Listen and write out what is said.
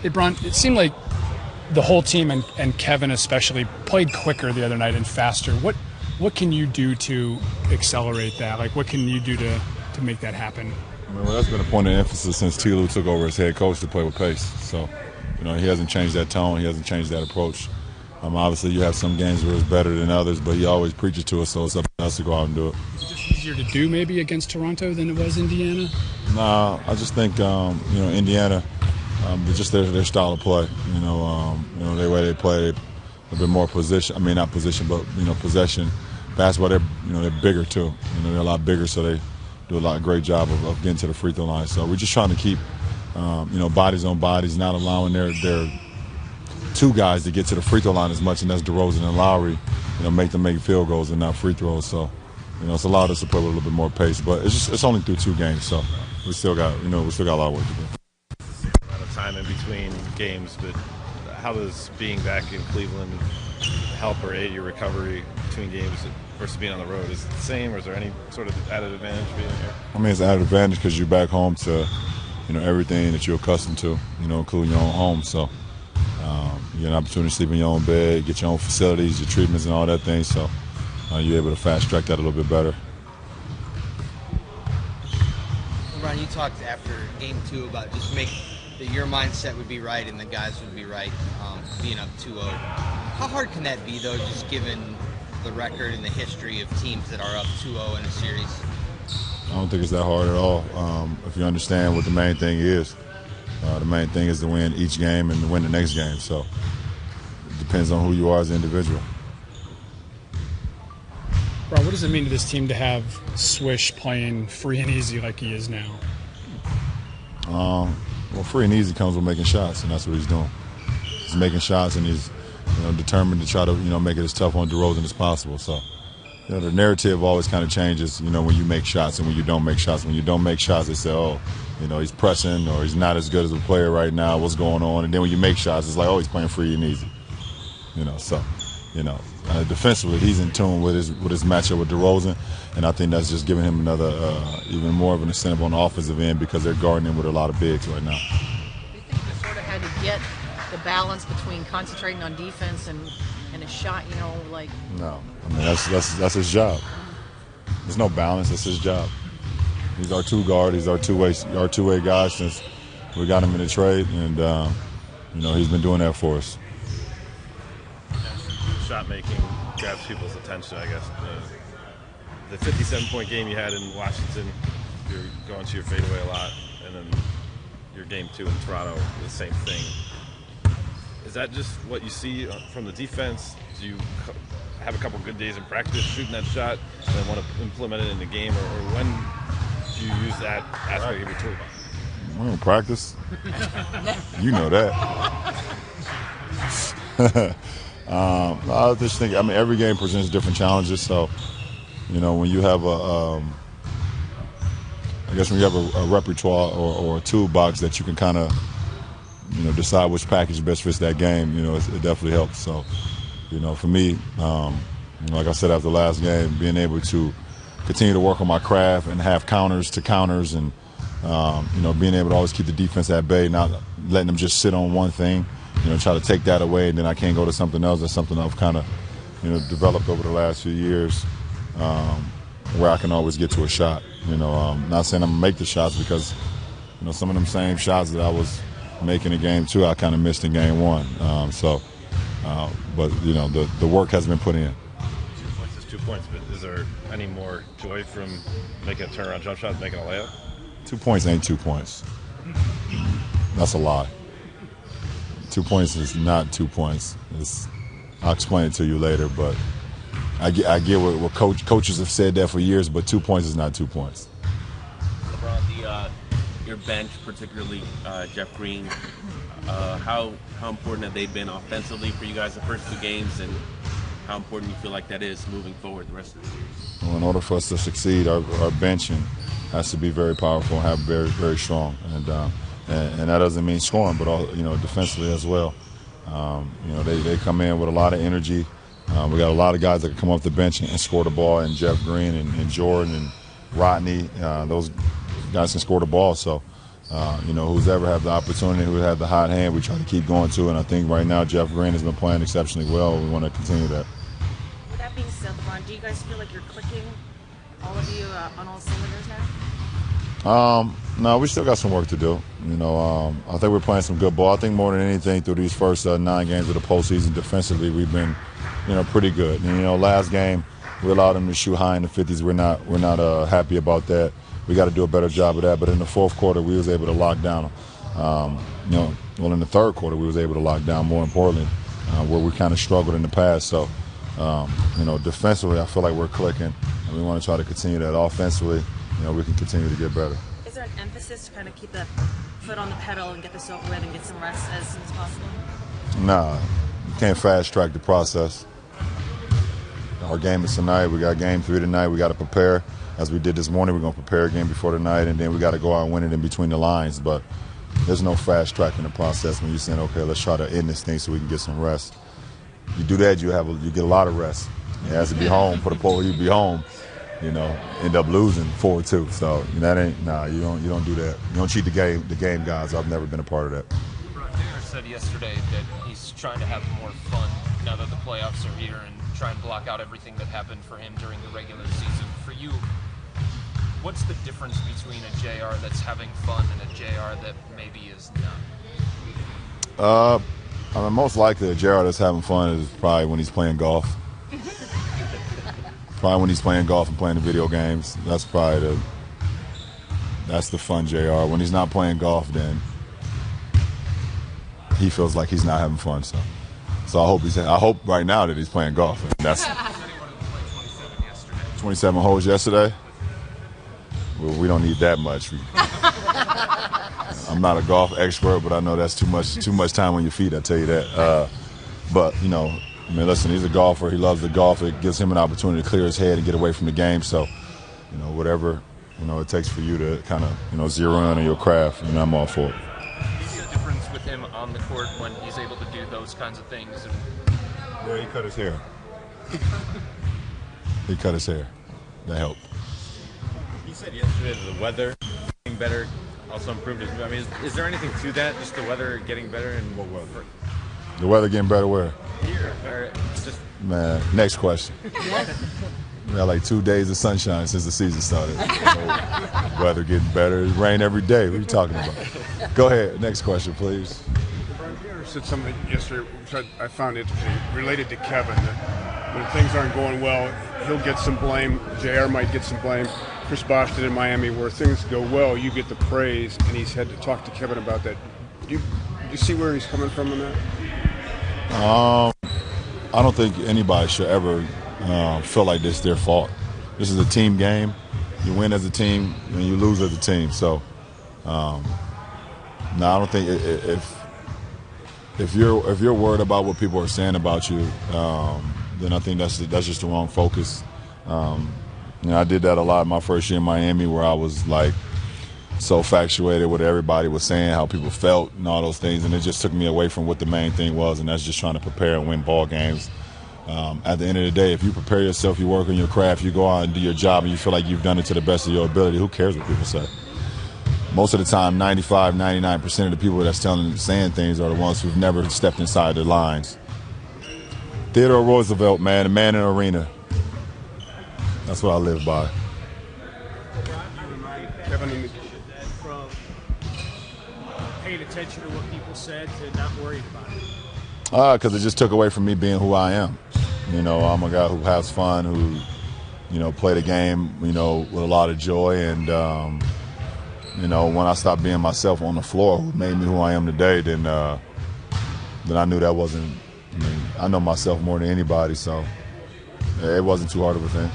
Lebron, it seemed like the whole team and Kevin especially played quicker the other night and faster. What can you do to accelerate that? Like, what can you do to make that happen? Well, that's been a point of emphasis since Tilo took over as head coach to play with pace. So, he hasn't changed that tone. He hasn't changed that approach. Obviously, you have some games where it's better than others, but he always preaches to us, so it's up to us to go out and do it. Is it just easier to do maybe against Toronto than it was Indiana? Nah, I just think, Indiana, just their style of play. The way they play, a bit more position. I mean, not position, but possession. Basketball, they're bigger too. They're a lot bigger, so they do a great job of getting to the free throw line. So we're just trying to keep, bodies on bodies, not allowing their two guys to get to the free throw line as much, and that's DeRozan and Lowry. Make them make field goals and not free throws. So, it's allowed us to play with a little bit more pace. But it's only through 2 games, so we still got a lot of work to do. A lot of time in between games, but how does being back in Cleveland help or aid your recovery between games versus being on the road? Is it the same, or is there any sort of added advantage being here? I mean, it's an added advantage because you're back home to, everything that you're accustomed to, including your own home. So you get an opportunity to sleep in your own bed, get your own facilities, your treatments and all that thing. So you're able to fast track that a little bit better. Ron, you talked after Game 2 about just that your mindset would be right and the guys would be right, being up 2-0. How hard can that be, though, just given the record and the history of teams that are up 2-0 in a series? I don't think it's that hard at all. If you understand what the main thing is. The main thing is to win each game and to win the next game. So it depends on who you are as an individual. Bro, what does it mean to this team to have Swish playing free and easy like he is now? Well, free and easy comes with making shots, and that's what he's doing. He's making shots, and he's determined to try to make it as tough on DeRozan as possible. So the narrative always kind of changes, when you make shots and when you don't make shots. When you don't make shots, they say, oh, he's pressing or he's not as good as a player right now. What's going on? And then when you make shots, it's like, oh, he's playing free and easy. Defensively, he's in tune with his matchup with DeRozan, and I think that's just giving him another, even more of an incentive on the offensive end because they're guarding him with a lot of bigs right now. Do you think you sort of had to get the balance between concentrating on defense and a shot, No, I mean that's his job. There's no balance. That's his job. He's our two guard. He's our two-way guy since we got him in the trade, and he's been doing that for us. Shot making grabs people's attention, I guess. The 57-point game you had in Washington, you're going to your fadeaway a lot, and then your Game 2 in Toronto, the same thing. Is that just what you see from the defense? Do you have a couple good days in practice shooting that shot and then want to implement it in the game, or when do you use that aspect of your toolbox? We don't practice. You know that. I just think, every game presents different challenges. So, when you have when you have a repertoire or a toolbox that you can kind of, decide which package best fits that game, it definitely helps. So, for me, like I said after the last game, being able to continue to work on my craft and have counters to counters and, being able to always keep the defense at bay, not letting them just sit on one thing. Try to take that away, and then I can't go to something else. That's something I've kind of, developed over the last few years, where I can always get to a shot. Not saying I'm gonna make the shots because, some of them same shots that I was making in Game 2, I kind of missed in Game 1. But the work has been put in. 2 points is 2 points, but is there any more joy from making a turnaround jump shot, making a layup? 2 points ain't 2 points. That's a lie. 2 points is not 2 points. I'll explain it to you later, but I get what coaches have said that for years, but 2 points is not 2 points. LeBron, your bench, particularly Jeff Green, how important have they been offensively for you guys the first 2 games, and how important you feel like that is moving forward the rest of the series? Well, in order for us to succeed, our benching has to be very powerful and very, very strong. And that doesn't mean scoring, but defensively as well. They come in with a lot of energy. We got a lot of guys that can come off the bench and score the ball, and Jeff Green and Jordan and Rodney. Those guys can score the ball. So, Who's ever had the opportunity, who had the hot hand, we try to keep going to. And I think right now Jeff Green has been playing exceptionally well. We want to continue that. With that being said, LeBron, do you guys feel like you're clicking, all of you, on all cylinders now? No, we still got some work to do. I think we're playing some good ball. I think more than anything through these first 9 games of the postseason, defensively we've been, pretty good. And, last game we allowed them to shoot high in the 50s. We're not happy about that. We got to do a better job of that. But in the fourth quarter, we was able to lock down. In the third quarter, we was able to lock down. More importantly, where we kind of struggled in the past. So, defensively, I feel like we're clicking, and we want to try to continue that. Offensively, we can continue to get better. Is there an emphasis to kind of keep the foot on the pedal and get this over with and get some rest as soon as possible? Nah, you can't fast track the process. Our game is tonight. We got game 3 tonight. We got to prepare. As we did this morning, we're going to prepare again before tonight, and then we got to go out and win it in between the lines. But there's no fast tracking the process when you're saying, okay, let's try to end this thing so we can get some rest. You do that, you get a lot of rest. It has to be home. For the poll, you be home. End up losing 4-2. So that ain't you don't do that. You don't cheat the game, guys. I've never been a part of that. Taylor said yesterday that he's trying to have more fun now that the playoffs are here and try and block out everything that happened for him during the regular season. For you, what's the difference between a JR that's having fun and a JR that maybe is not? Most likely a JR that's having fun is probably when he's playing golf. Probably when he's playing golf and playing the video games. That's probably that's the fun JR. When he's not playing golf, then he feels like he's not having fun. So I hope right now that he's playing golf. That's 27 holes yesterday. Well, we don't need that much. I'm not a golf expert, but I know that's too much time on your feet. I tell you that. But listen, he's a golfer. He loves the golf. It gives him an opportunity to clear his head and get away from the game. So, whatever it takes for you to kind of zero in on your craft, I'm all for it. You see a difference with him on the court when he's able to do those kinds of things? Yeah, he cut his hair. He cut his hair. That helped. You said yesterday that the weather getting better also improved his. I mean, is there anything to that? Just the weather getting better and what weather? The weather getting better where? Here, or just man. Next question. We got like 2 days of sunshine since the season started. Weather getting better. It rain every day. What are you talking about? Go ahead. Next question, please. Brian Taylor said something yesterday which I found interesting, related to Kevin, that when things aren't going well, he'll get some blame. JR might get some blame. Chris Bosh did in Miami, where things go well, you get the praise, and he's had to talk to Kevin about that. Do you see where he's coming from on that? I don't think anybody should ever feel like this is their fault. This is a team game. You win as a team and you lose as a team. So, I don't think if you're worried about what people are saying about you, then I think that's just the wrong focus. I did that a lot my first year in Miami, where I was like so infatuated with what everybody was saying, how people felt, and all those things, and it just took me away from what the main thing was, and that's just trying to prepare and win ball games. At the end of the day, if you prepare yourself, you work on your craft, you go out and do your job, and you feel like you've done it to the best of your ability, who cares what people say? Most of the time, 95, 99% of the people that's saying things are the ones who've never stepped inside the lines. Theodore Roosevelt, man, the man in the arena. That's what I live by. Kevin, from paying attention to what people said to not worried about it? Because it just took away from me being who I am. I'm a guy who has fun, who, play the game, with a lot of joy. And, when I stopped being myself on the floor, who made me who I am today, then I knew that wasn't, I know myself more than anybody, so it wasn't too hard of a thing.